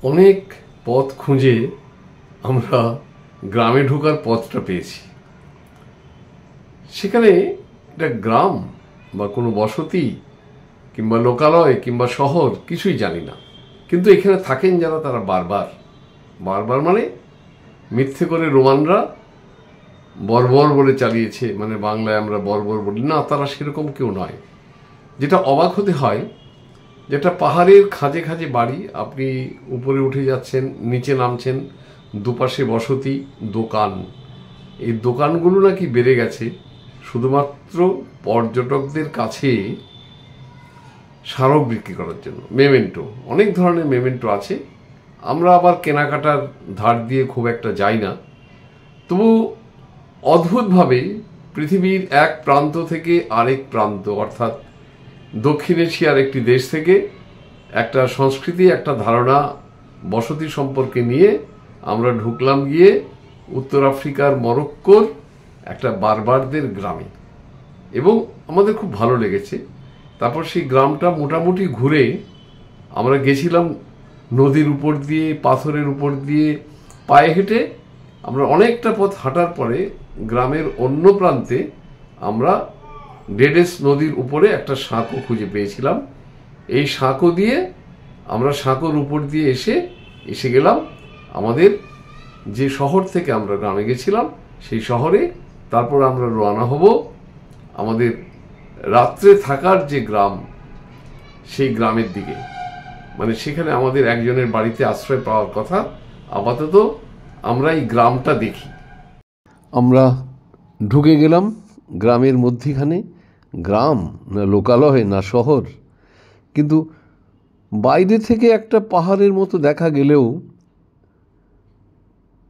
অনেক পথ খুঁজে আমরা গ্রামে ঢোকার পথটা পেয়েছি। সেখানে এটা গ্রাম বা কোনো বসতি কিংবা লোকালয় কিংবা শহর কিছুই জানি না, কিন্তু এখানে থাকেন যারা তারা বারবার বারবার মানে মিথ্যে করে রোমানরা বর্বর বলে চালিয়েছে, মানে বাংলায় আমরা বর্বর বলি না, তারা সেরকম কেউ নয়। যেটা অবাক হতে হয়, যেটা পাহাড়ের খাঁজে খাঁজে বাড়ি, আপনি উপরে উঠে যাচ্ছেন, নিচে নামছেন, দুপাশে বসতি, দোকান। এই দোকানগুলো নাকি বেড়ে গেছে শুধুমাত্র পর্যটকদের কাছে স্মারক বিক্রি করার জন্য। মেমেন্টো, অনেক ধরনের মেমেন্টো আছে। আমরা আবার কেনাকাটার ধার দিয়ে খুব একটা যাই না, তবু অদ্ভুতভাবে পৃথিবীর এক প্রান্ত থেকে আরেক প্রান্ত, অর্থাৎ দক্ষিণ এশিয়ার একটি দেশ থেকে একটা সংস্কৃতি, একটা ধারণা, বসতি সম্পর্কে নিয়ে আমরা ঢুকলাম গিয়ে উত্তর আফ্রিকার মরক্কোর একটা বারবারদের গ্রামে, এবং আমাদের খুব ভালো লেগেছে। তারপর সেই গ্রামটা মোটামুটি ঘুরে আমরা গেছিলাম নদীর উপর দিয়ে, পাথরের উপর দিয়ে পায়ে হেঁটে। আমরা অনেকটা পথ হাঁটার পরে গ্রামের অন্য প্রান্তে আমরা ডেডেস নদীর উপরে একটা সাঁকো খুঁজে পেয়েছিলাম। এই সাঁকো দিয়ে আমরা সাঁকোর উপর দিয়ে এসে গেলাম আমাদের যে শহর থেকে আমরা গ্রামে গেছিলাম সেই শহরে। তারপর আমরা রওনা হব আমাদের রাত্রে থাকার যে গ্রাম, সেই গ্রামের দিকে। মানে সেখানে আমাদের একজনের বাড়িতে আশ্রয় পাওয়ার কথা। আপাতত আমরা এই গ্রামটা দেখি। আমরা ঢুকে গেলাম গ্রামের মধ্যিখানে। গ্রাম না লোকালয় না শহর, কিন্তু বাইরে থেকে একটা পাহাড়ের মতো দেখা গেলেও,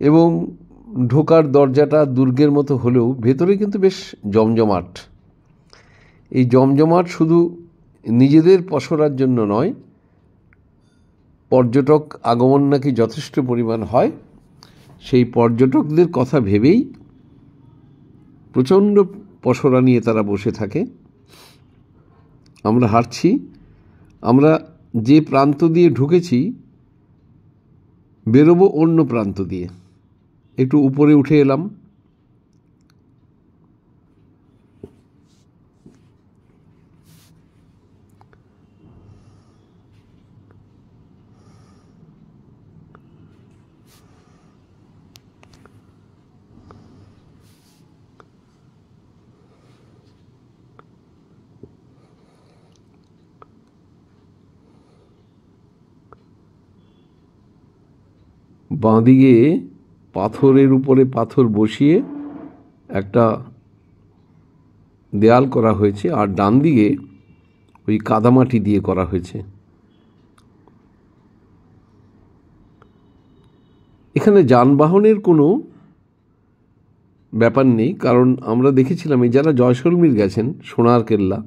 এবং ঢোকার দরজাটা দুর্গের মতো হলেও ভেতরে কিন্তু বেশ জমজমাট। এই জমজমাট শুধু নিজেদের পসরার জন্য নয়, পর্যটক আগমন নাকি যথেষ্ট পরিমাণ হয়। সেই পর্যটকদের কথা ভেবেই প্রচণ্ড পসরা নিয়ে তারা বসে থাকে। আমরা হাঁটছি, আমরা যে প্রান্ত দিয়ে ঢুকেছি বেরোবো অন্য প্রান্ত দিয়ে। একটু উপরে উঠে এলাম, বাঁদিকে পাথরের উপরে পাথর বসিয়ে একটা দেয়াল করা হয়েছে, আর ডান দিকে ওই কাদামাটি দিয়ে করা হয়েছে। এখানে যানবাহনের কোনো ব্যাপার নেই, কারণ আমরা দেখেছিলাম এই যারা জয়সলমীর গেছেন, সোনার কেল্লা,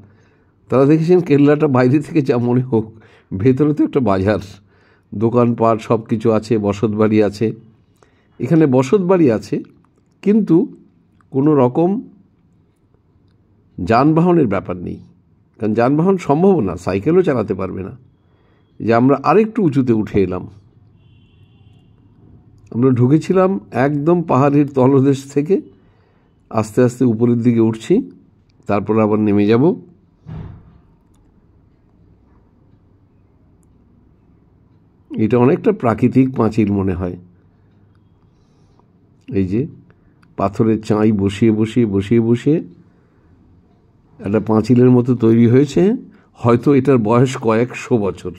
তারা দেখেছেন কেল্লাটা বাইরে থেকে যা মনে হোক, ভেতরে তো একটা বাজার, দোকানপাট সব কিছু আছে, বসতবাড়ি আছে। এখানে বসতবাড়ি আছে, কিন্তু কোনো রকম যানবাহনের ব্যাপার নেই, কারণ যানবাহন সম্ভব না, সাইকেলও চালাতে পারবে না। যে আমরা আরেকটু উঁচুতে উঠে এলাম। আমরা ঢুকেছিলাম একদম পাহাড়ের তলদেশ থেকে, আস্তে আস্তে উপরের দিকে উঠছি, তারপর আবার নেমে যাব। এটা অনেকটা প্রাকৃতিক পাঁচিল মনে হয়। এই যে পাথরের চাঁই বসিয়ে বসিয়ে বসিয়ে বসিয়ে একটা পাঁচিলের মতো তৈরি হয়েছে। হয়তো এটার বয়স কয়েকশো বছর।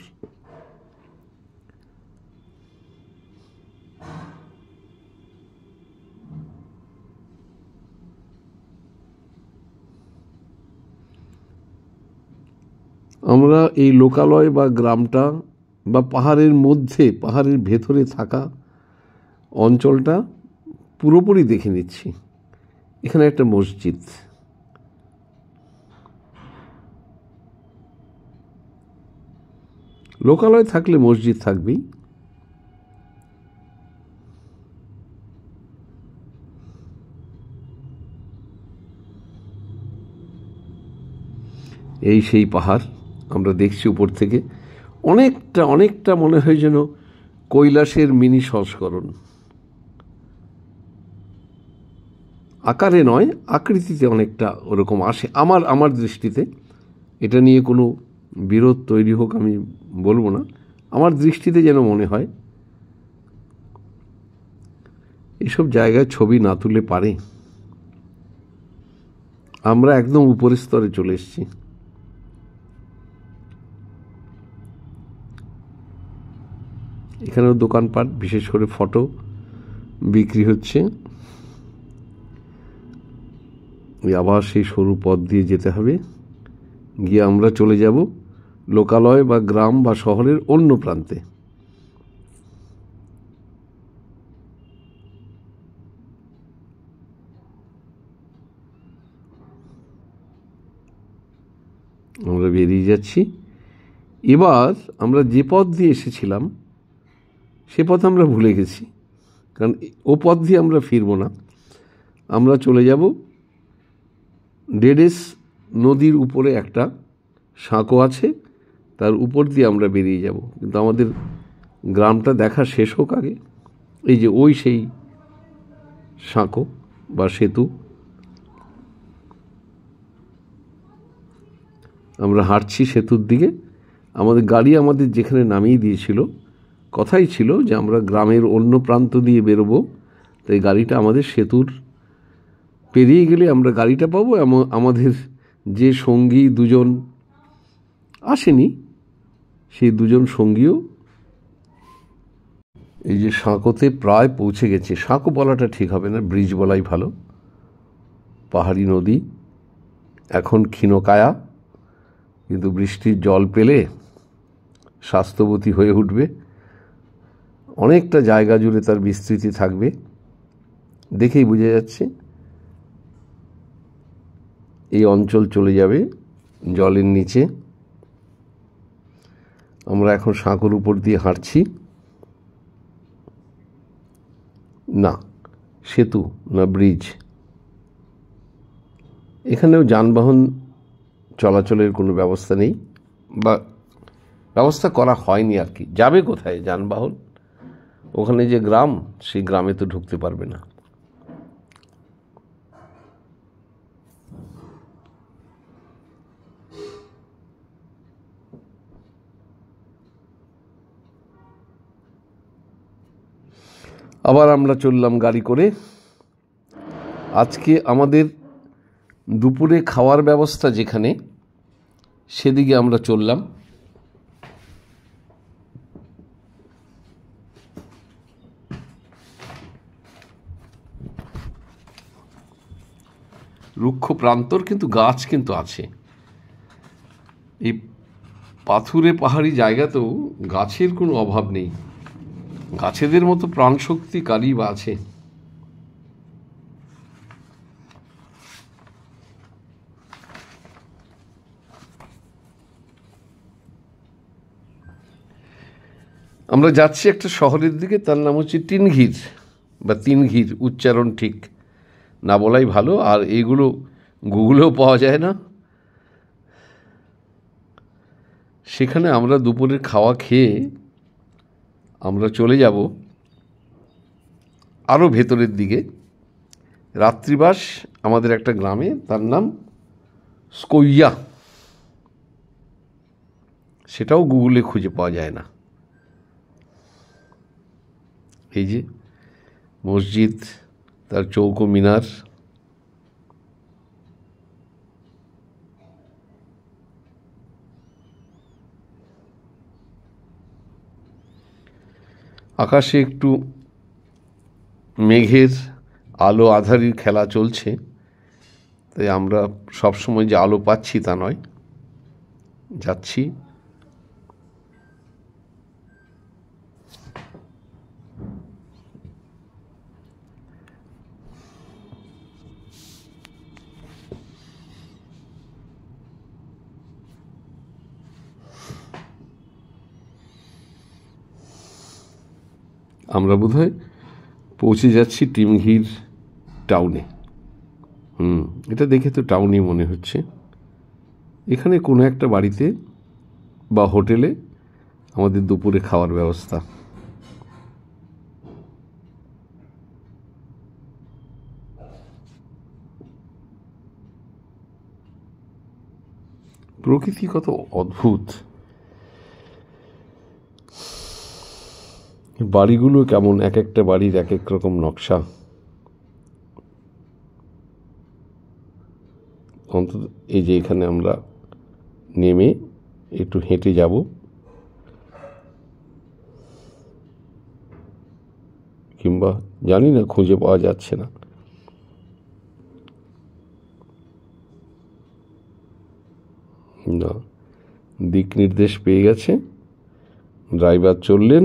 আমরা এই লোকালয় বা গ্রামটা বা পাহাড়ের মধ্যে, পাহাড়ের ভেতরে থাকা অঞ্চলটা পুরোপুরি দেখে নিচ্ছি। এখানে একটা মসজিদ, লোকালয় থাকলে মসজিদ থাকবেই। এই সেই পাহাড় আমরা দেখছি উপর থেকে। অনেকটা অনেকটা মনে হয় যেন কৈলাসের মিনি সংস্করণ। আকারে নয়, আকৃতিতে অনেকটা ওরকম আসে আমার দৃষ্টিতে। এটা নিয়ে কোনো বিরোধ তৈরি হোক আমি বলবো না, আমার দৃষ্টিতে যেন মনে হয় এসব জায়গায় ছবি না তুলে পারে। আমরা একদম উপরের স্তরে চলে এসেছি। এখানেও দোকানপাট, বিশেষ করে ফটো বিক্রি হচ্ছে। আবার সেই সরু পথ দিয়ে যেতে হবে, গিয়ে আমরা চলে যাব লোকালয় বা গ্রাম বা শহরের অন্য প্রান্তে। আমরা বেরিয়ে যাচ্ছি। এবার আমরা যে পথ দিয়ে এসেছিলাম সে পথ আমরা ভুলে গেছি, কারণ ও পথ দিয়ে আমরা ফিরব না। আমরা চলে যাব ডেডেস নদীর উপরে একটা সাঁকো আছে, তার উপর দিয়ে আমরা বেরিয়ে যাব। কিন্তু আমাদের গ্রামটা দেখা শেষ হোক আগে। এই যে ওই সেই সাঁকো বা সেতু, আমরা হাঁটছি সেতুর দিকে। আমাদের গাড়ি আমাদের যেখানে নামিয়ে দিয়েছিল, কথাই ছিল যে আমরা গ্রামের অন্য প্রান্ত দিয়ে বেরোবো, তাই গাড়িটা আমাদের সেতুর পেরিয়ে গেলে আমরা গাড়িটা পাবো। আমাদের যে সঙ্গী দুজন আসেনি, সেই দুজন সঙ্গীও এই যে সাঁকোতে প্রায় পৌঁছে গেছে। সাঁকো বলাটা ঠিক হবে না, ব্রিজ বলাই ভালো। পাহাড়ি নদী এখন ক্ষীণকায়া, কিন্তু বৃষ্টির জল পেলে স্বাস্থ্যবতী হয়ে উঠবে। অনেকটা জায়গা জুড়ে তার বিস্তৃতি থাকবে, দেখেই বোঝা যাচ্ছে। এই অঞ্চল চলে যাবে জলের নিচে। আমরা এখন সাঁকোর উপর দিয়ে হাঁটছি। না সেতু না ব্রিজ। এখানেও যানবাহন চলাচলের কোনো ব্যবস্থা নেই, বা ব্যবস্থা করা হয়নি আর কি। যাবে কোথায় যানবাহন? ওখানে যে গ্রাম, সেই গ্রামে তো ঢুকতে পারবে না। আবার আমরা চললাম গাড়ি করে। আজকে আমাদের দুপুরে খাওয়ার ব্যবস্থা যেখানে, সেদিকে আমরা চললাম। রুক্ষ প্রান্তর, কিন্তু গাছ কিন্তু আছে। এই পাথুরে পাহাড়ি জায়গাতেও গাছের কোনো অভাব নেই। গাছেদের মতো প্রাণশক্তি কারই বা আছে? আমরা যাচ্ছি একটা শহরের দিকে, তার নাম হচ্ছে টিনঘির বা তিনঘির, উচ্চারণ ঠিক না বলাই ভালো। আর এইগুলো গুগলেও পাওয়া যায় না। সেখানে আমরা দুপুরের খাওয়া খেয়ে আমরা চলে যাব আরও ভেতরের দিকে। রাত্রিবাস আমাদের একটা গ্রামে, তার নাম স্কইয়া। সেটাও গুগলে খুঁজে পাওয়া যায় না। এই যে মসজিদ, তার চৌকো মিনার, আকাশে একটু মেঘের আলো আঁধারির খেলা চলছে। তাই আমরা সবসময় যে আলো পাচ্ছি তা নয়। যাচ্ছি। আমরা বোধহয় পৌঁছে যাচ্ছি টিনঘির টাউনে। এটা দেখে তো টাউনই মনে হচ্ছে। এখানে কোনো একটা বাড়িতে বা হোটেলে আমাদের দুপুরে খাওয়ার ব্যবস্থা। প্রকৃতি কত অদ্ভুত। বাড়িগুলো কেমন, এক একটা বাড়ির এক এক রকম নকশা। অন্তত এই যে এখানে আমরা নেমে একটু হেঁটে যাব, কিংবা জানি না, খুঁজে পাওয়া যাচ্ছে না। না, দিক নির্দেশ পেয়ে গেছে, ড্রাইভার চললেন।